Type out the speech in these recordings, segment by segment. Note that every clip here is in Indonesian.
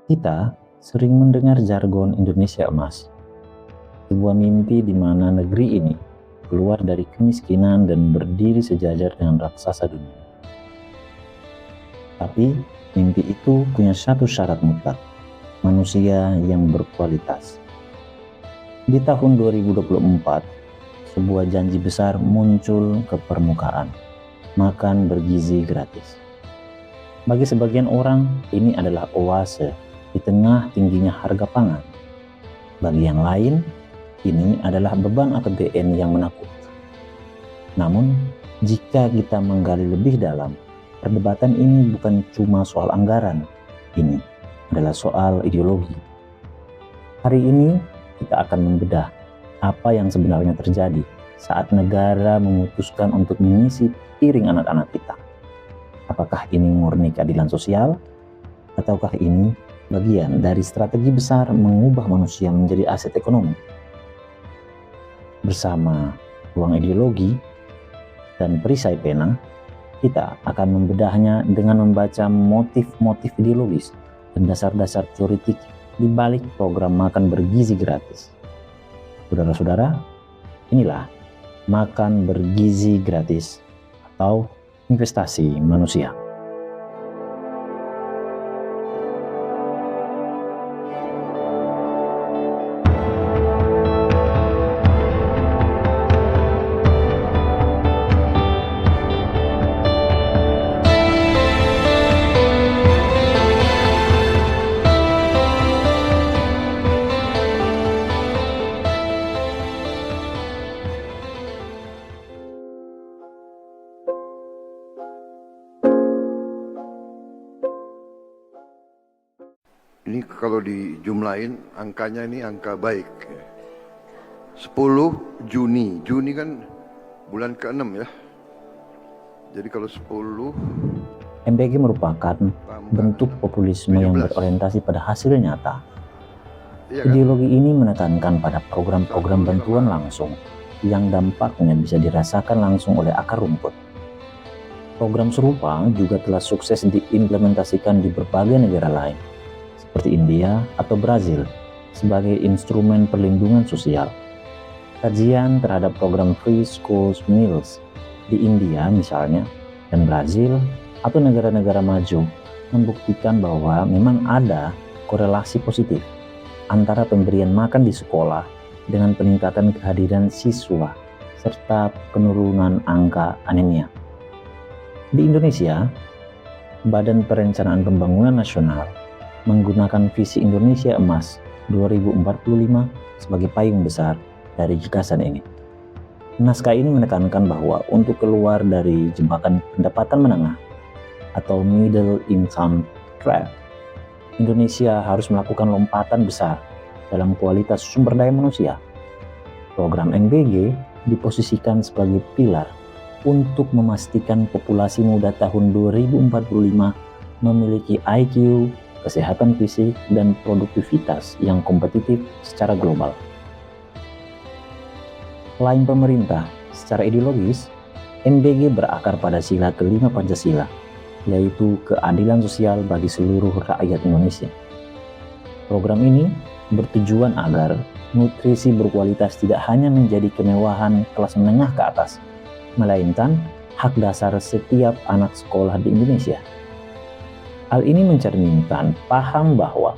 Kita sering mendengar jargon Indonesia Emas, sebuah mimpi di mana negeri ini keluar dari kemiskinan dan berdiri sejajar dengan raksasa dunia. Tapi mimpi itu punya satu syarat mutlak, manusia yang berkualitas. Di tahun 2024, sebuah janji besar muncul ke permukaan, makan bergizi gratis. Bagi sebagian orang, ini adalah oase di tengah tingginya harga pangan. Bagi yang lain, ini adalah beban APBN yang menakutkan. Namun, jika kita menggali lebih dalam, perdebatan ini bukan cuma soal anggaran, ini adalah soal ideologi. Hari ini, kita akan membedah apa yang sebenarnya terjadi saat negara memutuskan untuk mengisi piring anak-anak kita. Apakah ini murni keadilan sosial, ataukah ini bagian dari strategi besar mengubah manusia menjadi aset ekonomi? Bersama Ruang Ideologi dan perisai pena, kita akan membedahnya dengan membaca motif-motif ideologis dan dasar-dasar teoritik di balik program makan bergizi gratis. Saudara-saudara, inilah makan bergizi gratis atau investasi manusia. Ini kalau dijumlahin angkanya ini angka baik. 10 Juni. Juni kan bulan ke-6 ya. Jadi kalau 10 MBG merupakan bentuk populisme yang berorientasi pada hasil nyata. iya kan? Ideologi ini menekankan pada program-program bantuan langsung yang dampaknya bisa dirasakan langsung oleh akar rumput. Program serupa juga telah sukses diimplementasikan di berbagai negara lain, seperti India atau Brazil, sebagai instrumen perlindungan sosial. Kajian terhadap program Free School Meals di India misalnya, dan Brazil atau negara-negara maju membuktikan bahwa memang ada korelasi positif antara pemberian makan di sekolah dengan peningkatan kehadiran siswa serta penurunan angka anemia. Di Indonesia, Badan Perencanaan Pembangunan Nasional menggunakan visi Indonesia Emas 2045 sebagai payung besar dari gagasan ini. Naskah ini menekankan bahwa untuk keluar dari jebakan pendapatan menengah atau middle income trap, Indonesia harus melakukan lompatan besar dalam kualitas sumber daya manusia. Program MBG diposisikan sebagai pilar untuk memastikan populasi muda tahun 2045 memiliki IQ, kesehatan fisik, dan produktivitas yang kompetitif secara global. Selain pemerintah, secara ideologis, MBG berakar pada sila kelima Pancasila, yaitu keadilan sosial bagi seluruh rakyat Indonesia. Program ini bertujuan agar nutrisi berkualitas tidak hanya menjadi kemewahan kelas menengah ke atas, melainkan hak dasar setiap anak sekolah di Indonesia. Hal ini mencerminkan paham bahwa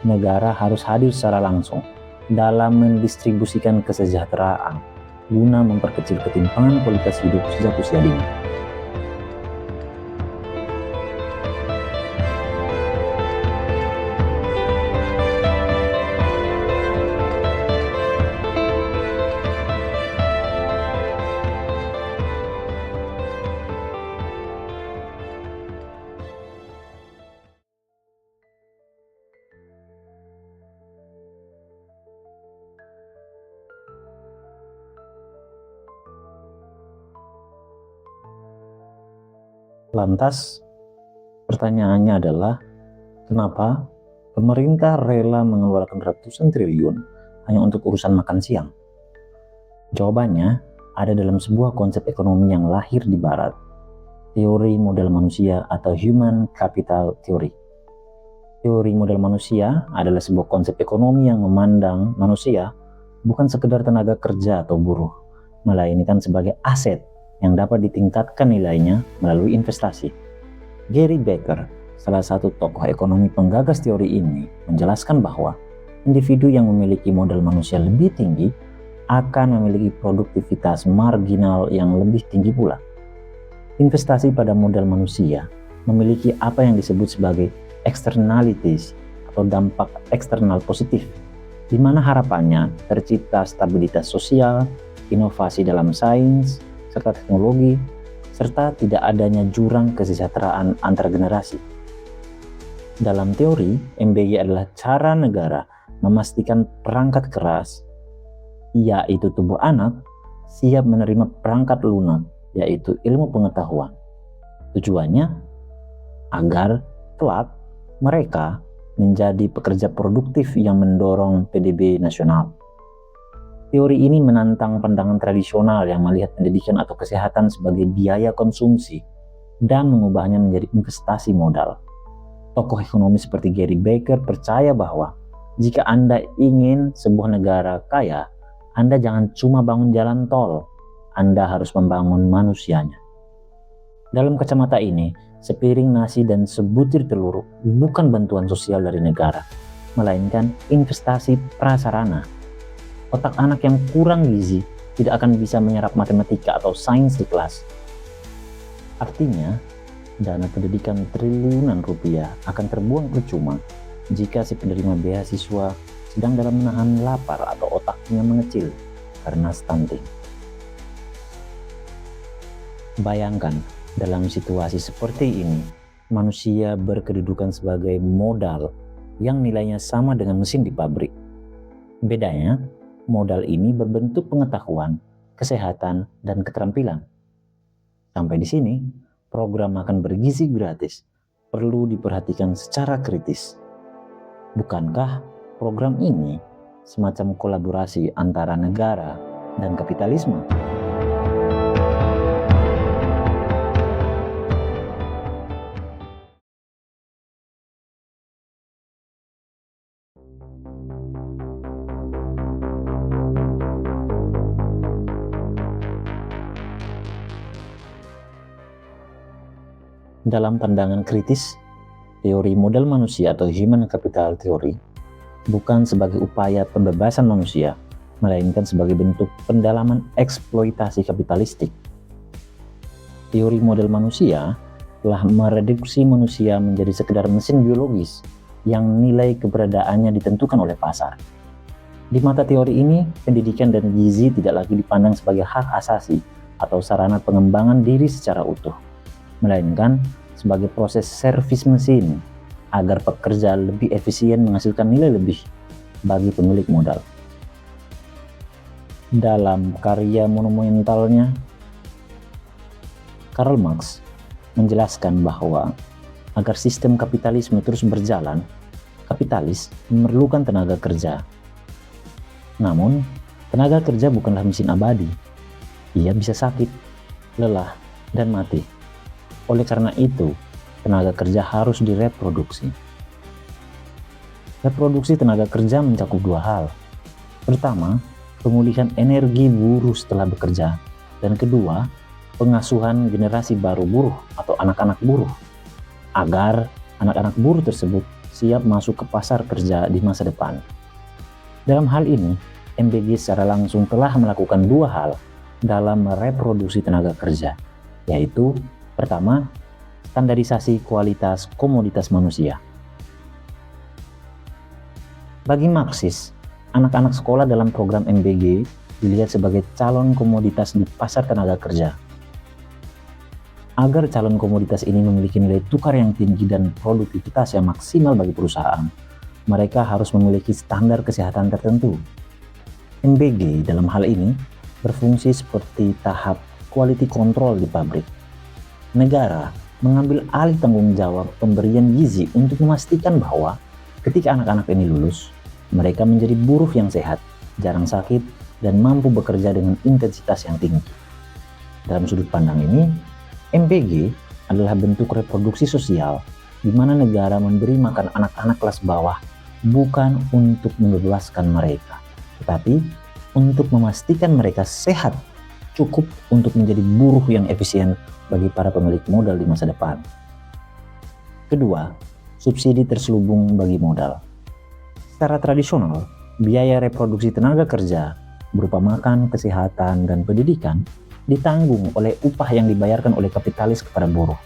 negara harus hadir secara langsung dalam mendistribusikan kesejahteraan guna memperkecil ketimpangan kualitas hidup sejak usia dini. Lantas, pertanyaannya adalah, kenapa pemerintah rela mengeluarkan ratusan triliun hanya untuk urusan makan siang? Jawabannya ada dalam sebuah konsep ekonomi yang lahir di Barat, teori modal manusia atau Human Capital Theory. Teori modal manusia adalah sebuah konsep ekonomi yang memandang manusia bukan sekedar tenaga kerja atau buruh, melainkan sebagai aset yang dapat ditingkatkan nilainya melalui investasi. Gary Becker, salah satu tokoh ekonomi penggagas teori ini, menjelaskan bahwa individu yang memiliki modal manusia lebih tinggi akan memiliki produktivitas marginal yang lebih tinggi pula. Investasi pada modal manusia memiliki apa yang disebut sebagai externalities atau dampak eksternal positif, di mana harapannya tercipta stabilitas sosial, inovasi dalam sains, serta teknologi, serta tidak adanya jurang kesejahteraan antar generasi. Dalam teori, MBG adalah cara negara memastikan perangkat keras, yaitu tubuh anak, siap menerima perangkat lunak, yaitu ilmu pengetahuan. Tujuannya agar kelak mereka menjadi pekerja produktif yang mendorong PDB nasional. Teori ini menantang pandangan tradisional yang melihat pendidikan atau kesehatan sebagai biaya konsumsi dan mengubahnya menjadi investasi modal. Tokoh ekonomi seperti Gary Becker percaya bahwa jika Anda ingin sebuah negara kaya, Anda jangan cuma bangun jalan tol, Anda harus membangun manusianya. Dalam kacamata ini, sepiring nasi dan sebutir telur bukan bantuan sosial dari negara, melainkan investasi prasarana. Otak anak yang kurang gizi tidak akan bisa menyerap matematika atau sains di kelas. Artinya, dana pendidikan triliunan rupiah akan terbuang percuma jika si penerima beasiswa sedang dalam menahan lapar atau otaknya mengecil karena stunting. Bayangkan, dalam situasi seperti ini, manusia berkedudukan sebagai modal yang nilainya sama dengan mesin di pabrik. Bedanya, modal ini berbentuk pengetahuan, kesehatan, dan keterampilan. Sampai di sini, program makan bergizi gratis perlu diperhatikan secara kritis. Bukankah program ini semacam kolaborasi antara negara dan kapitalisme? Dalam pandangan kritis, teori modal manusia atau human capital theory bukan sebagai upaya pembebasan manusia, melainkan sebagai bentuk pendalaman eksploitasi kapitalistik. Teori modal manusia telah mereduksi manusia menjadi sekedar mesin biologis yang nilai keberadaannya ditentukan oleh pasar. Di mata teori ini, pendidikan dan gizi tidak lagi dipandang sebagai hak asasi atau sarana pengembangan diri secara utuh, melainkan sebagai proses servis mesin agar pekerja lebih efisien menghasilkan nilai lebih bagi pemilik modal. Dalam karya monumentalnya, Karl Marx menjelaskan bahwa agar sistem kapitalisme terus berjalan, kapitalis memerlukan tenaga kerja. Namun, tenaga kerja bukanlah mesin abadi. Ia bisa sakit, lelah, dan mati. Oleh karena itu, tenaga kerja harus direproduksi. Reproduksi tenaga kerja mencakup dua hal. Pertama, pemulihan energi buruh setelah bekerja. Dan kedua, pengasuhan generasi baru buruh atau anak-anak buruh, agar anak-anak buruh tersebut siap masuk ke pasar kerja di masa depan. Dalam hal ini, MBG secara langsung telah melakukan dua hal dalam mereproduksi tenaga kerja, yaitu pertama, standarisasi kualitas komoditas manusia. Bagi Marxis, anak-anak sekolah dalam program MBG dilihat sebagai calon komoditas di pasar tenaga kerja. Agar calon komoditas ini memiliki nilai tukar yang tinggi dan produktivitas yang maksimal bagi perusahaan, mereka harus memiliki standar kesehatan tertentu. MBG dalam hal ini berfungsi seperti tahap quality control di pabrik. Negara mengambil alih tanggung jawab pemberian gizi untuk memastikan bahwa ketika anak-anak ini lulus, mereka menjadi buruh yang sehat, jarang sakit, dan mampu bekerja dengan intensitas yang tinggi. Dalam sudut pandang ini, MBG adalah bentuk reproduksi sosial di mana negara memberi makan anak-anak kelas bawah bukan untuk membebaskan mereka, tetapi untuk memastikan mereka sehat, cukup untuk menjadi buruh yang efisien bagi para pemilik modal di masa depan. Kedua, subsidi terselubung bagi modal. Secara tradisional, biaya reproduksi tenaga kerja berupa makan, kesehatan, dan pendidikan ditanggung oleh upah yang dibayarkan oleh kapitalis kepada buruh.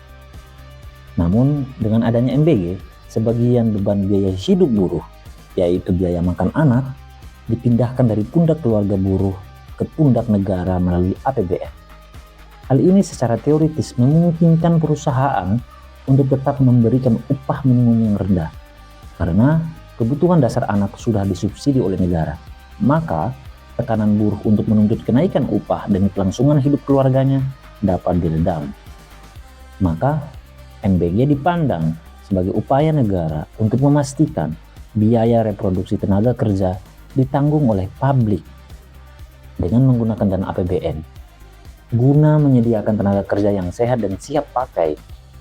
Namun, dengan adanya MBG, sebagian beban biaya hidup buruh, yaitu biaya makan anak, dipindahkan dari pundak keluarga buruh ke pundak negara melalui APBN. Hal ini secara teoritis memungkinkan perusahaan untuk tetap memberikan upah minimum yang rendah, karena kebutuhan dasar anak sudah disubsidi oleh negara. Maka, tekanan buruh untuk menuntut kenaikan upah demi kelangsungan hidup keluarganya dapat diredam. Maka, MBG dipandang sebagai upaya negara untuk memastikan biaya reproduksi tenaga kerja ditanggung oleh publik dengan menggunakan dana APBN guna menyediakan tenaga kerja yang sehat dan siap pakai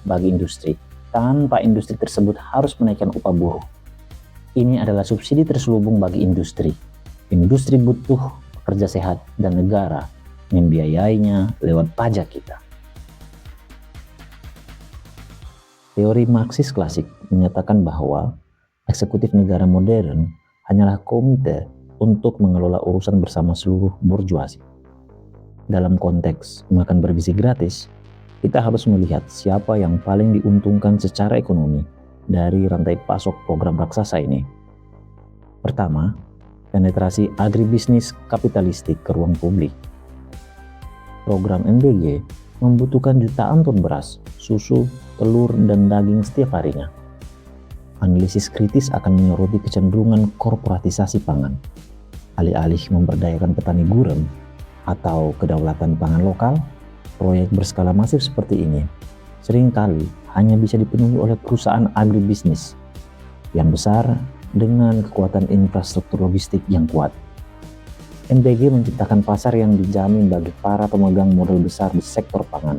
bagi industri tanpa industri tersebut harus menaikkan upah buruh. Ini adalah subsidi terselubung bagi industri. Industri butuh pekerja sehat dan negara membiayainya lewat pajak kita. Teori Marxis klasik menyatakan bahwa eksekutif negara modern hanyalah komite untuk mengelola urusan bersama seluruh burjuasi. Dalam konteks makan bergizi gratis, kita harus melihat siapa yang paling diuntungkan secara ekonomi dari rantai pasok program raksasa ini. Pertama, penetrasi agribisnis kapitalistik ke ruang publik. Program MBG membutuhkan jutaan ton beras, susu, telur, dan daging setiap harinya. Analisis kritis akan menyoroti kecenderungan korporatisasi pangan. Alih-alih memberdayakan petani gurem atau kedaulatan pangan lokal, proyek berskala masif seperti ini seringkali hanya bisa dipenuhi oleh perusahaan agribisnis yang besar dengan kekuatan infrastruktur logistik yang kuat. MBG menciptakan pasar yang dijamin bagi para pemegang modal besar di sektor pangan.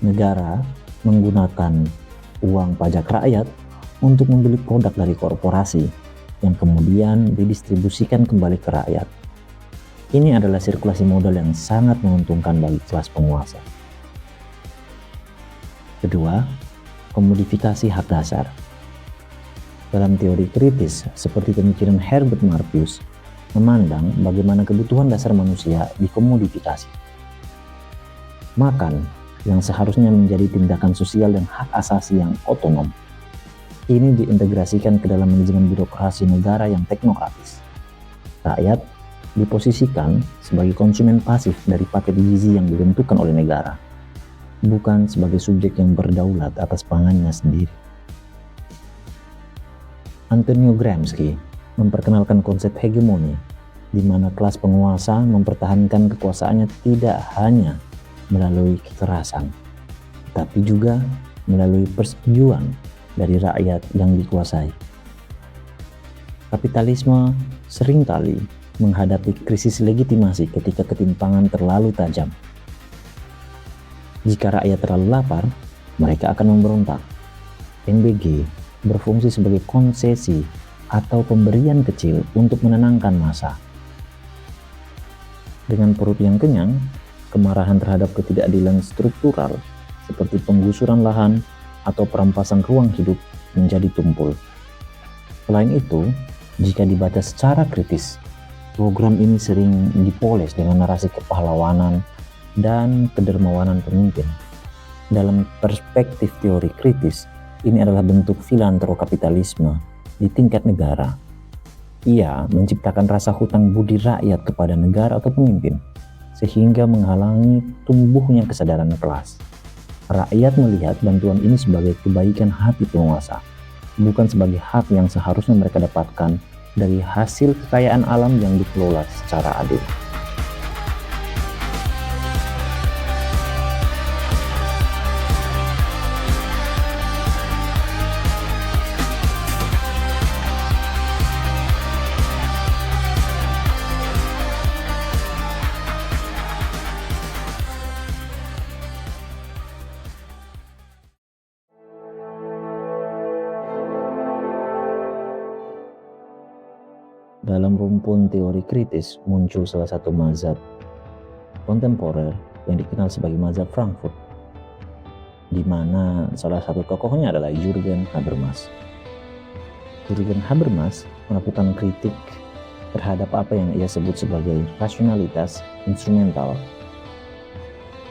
Negara menggunakan uang pajak rakyat untuk membeli produk dari korporasi yang kemudian didistribusikan kembali ke rakyat. Ini adalah sirkulasi modal yang sangat menguntungkan bagi kelas penguasa. Kedua, komodifikasi hak dasar. Dalam teori kritis, seperti pemikiran Herbert Marcuse, memandang bagaimana kebutuhan dasar manusia dikomodifikasi. Makan, yang seharusnya menjadi tindakan sosial dan hak asasi yang otonom, ini diintegrasikan ke dalam manajemen birokrasi negara yang teknokratis. Rakyat diposisikan sebagai konsumen pasif dari paket gizi yang ditentukan oleh negara, bukan sebagai subjek yang berdaulat atas pangannya sendiri. Antonio Gramsci memperkenalkan konsep hegemoni, di mana kelas penguasa mempertahankan kekuasaannya tidak hanya melalui kekerasan, tapi juga melalui persetujuan dari rakyat yang dikuasai. Kapitalisme seringkali menghadapi krisis legitimasi ketika ketimpangan terlalu tajam. Jika rakyat terlalu lapar, mereka akan memberontak. MBG berfungsi sebagai konsesi atau pemberian kecil untuk menenangkan massa. Dengan perut yang kenyang, kemarahan terhadap ketidakadilan struktural seperti penggusuran lahan atau perampasan ruang hidup menjadi tumpul. Selain itu, jika dibaca secara kritis, program ini sering dipoles dengan narasi kepahlawanan dan kedermawanan pemimpin. Dalam perspektif teori kritis, ini adalah bentuk filantropokapitalisme di tingkat negara. Ia menciptakan rasa hutang budi rakyat kepada negara atau pemimpin, sehingga menghalangi tumbuhnya kesadaran kelas. Rakyat melihat bantuan ini sebagai kebaikan hati penguasa, bukan sebagai hak yang seharusnya mereka dapatkan dari hasil kekayaan alam yang dikelola secara adil. dalam rumpun teori kritis muncul salah satu mazhab kontemporer yang dikenal sebagai mazhab Frankfurt, di mana salah satu tokohnya adalah Jürgen Habermas. Jürgen Habermas melakukan kritik terhadap apa yang ia sebut sebagai rasionalitas instrumental.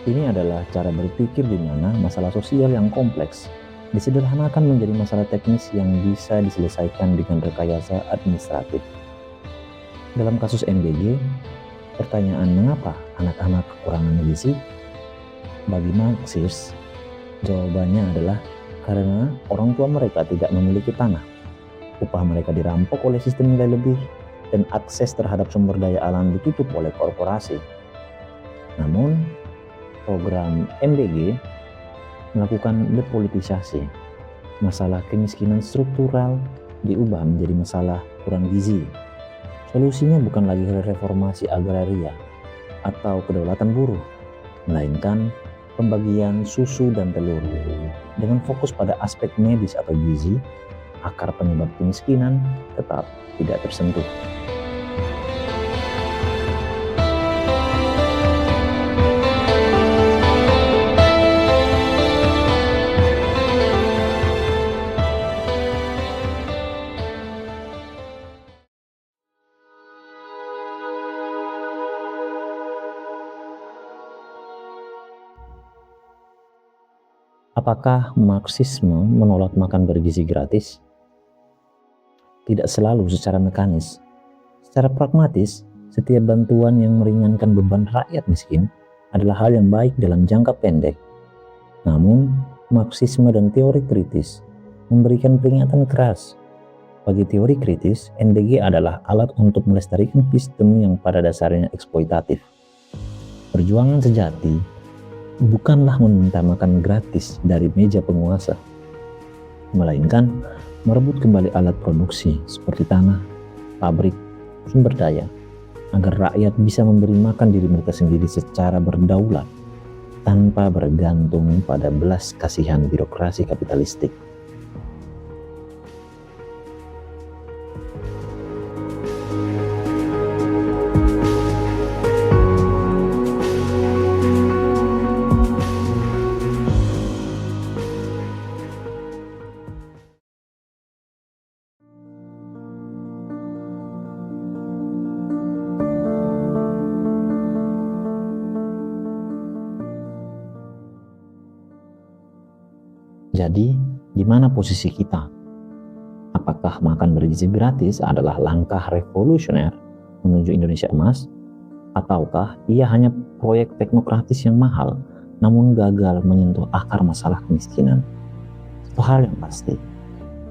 Ini adalah cara berpikir di mana masalah sosial yang kompleks disederhanakan menjadi masalah teknis yang bisa diselesaikan dengan rekayasa administratif. Dalam kasus MBG, pertanyaan mengapa anak-anak kekurangan gizi? Bagi Marxis, jawabannya adalah karena orang tua mereka tidak memiliki tanah, upah mereka dirampok oleh sistem nilai lebih, dan akses terhadap sumber daya alam ditutup oleh korporasi. Namun, program MBG melakukan depolitisasi. Masalah kemiskinan struktural diubah menjadi masalah kurang gizi. Solusinya bukan lagi reformasi agraria atau kedaulatan buruh, melainkan pembagian susu dan telur. Dengan fokus pada aspek medis atau gizi, akar penyebab kemiskinan tetap tidak tersentuh. Apakah Marxisme menolak makan bergizi gratis? Tidak selalu secara mekanis. Secara pragmatis, setiap bantuan yang meringankan beban rakyat miskin adalah hal yang baik dalam jangka pendek. Namun, Marxisme dan teori kritis memberikan peringatan keras. Bagi teori kritis, NBG adalah alat untuk melestarikan sistem yang pada dasarnya eksploitatif. Perjuangan sejati bukanlah meminta makan gratis dari meja penguasa, melainkan merebut kembali alat produksi seperti tanah, pabrik, sumber daya, agar rakyat bisa memberi makan diri mereka sendiri secara berdaulat, tanpa bergantung pada belas kasihan birokrasi kapitalistik. Jadi, di mana posisi kita? Apakah makan bergizi gratis adalah langkah revolusioner menuju Indonesia emas? Ataukah ia hanya proyek teknokratis yang mahal, namun gagal menyentuh akar masalah kemiskinan? Satu hal yang pasti,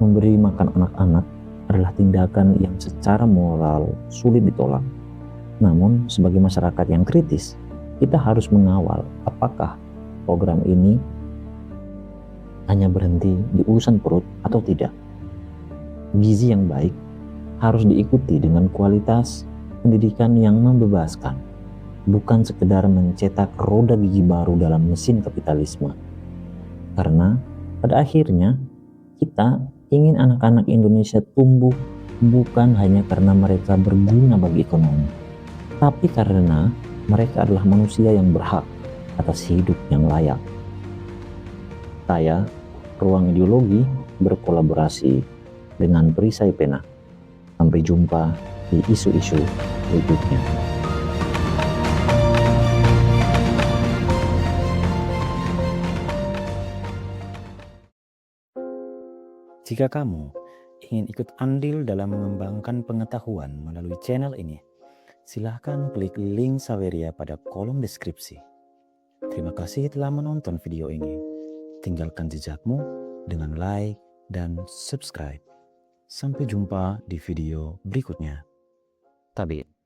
memberi makan anak-anak adalah tindakan yang secara moral sulit ditolak. Namun, sebagai masyarakat yang kritis, kita harus mengawal apakah program ini hanya berhenti di urusan perut atau tidak. Gizi yang baik harus diikuti dengan kualitas pendidikan yang membebaskan, bukan sekedar mencetak roda gigi baru dalam mesin kapitalisme. Karena pada akhirnya kita ingin anak-anak Indonesia tumbuh bukan hanya karena mereka berguna bagi ekonomi, tapi karena mereka adalah manusia yang berhak atas hidup yang layak. Saya, Ruang Ideologi, berkolaborasi dengan Perisai Pena. Sampai jumpa di isu-isu berikutnya. Jika kamu ingin ikut andil dalam mengembangkan pengetahuan melalui channel ini, silahkan klik link Saweria pada kolom deskripsi. Terima kasih telah menonton video ini. Tinggalkan jejakmu dengan like dan subscribe. Sampai jumpa di video berikutnya. Tabit.